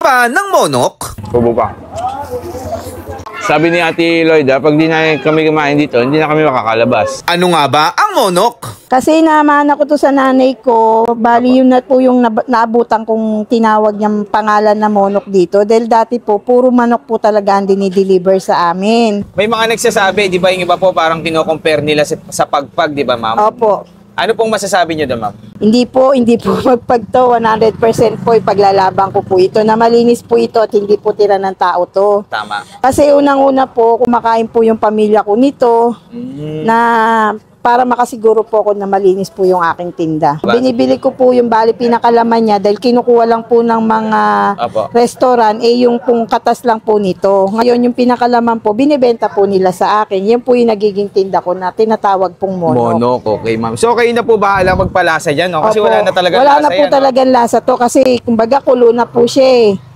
ba ng monok? Kubo pa. Sabi ni Ate Lloyd, pag di na kami kumain dito, hindi na kami makakalabas. Ano nga ba ang monok? Kasi naman ako to sa nanay ko, bali yun na po yung naabutan kong tinawag niyang pangalan na monok dito. Dahil dati po, puro manok po talaga ang dinideliver sa amin. May mga nagsasabi, di ba yung iba po parang kino-compare nila sa pagpag, di ba ma'am? Opo. Ano pong masasabi niyo doon ma'am? Hindi po magpagto, 100% po ipaglalaban ko po ito na malinis po ito at hindi po tira ng tao to. Tama. Kasi unang-una po, kumakain po yung pamilya ko nito na para makasiguro po ako na malinis po yung aking tinda. Binibili ko po yung bali pinakalaman niya dahil kinukuha lang po ng mga restaurant, yung pong katas lang po nito. Ngayon yung pinakalaman po, binibenta po nila sa akin. Yan po yung nagiging tinda ko na tinatawag pong monok. Monok, okay ma'am. So kayo na po bahala magpalasa dyan, no? Kasi Opo. wala na talaga wala lasa na po yan, talagang lasa to kasi kumbaga kulo na po siya eh.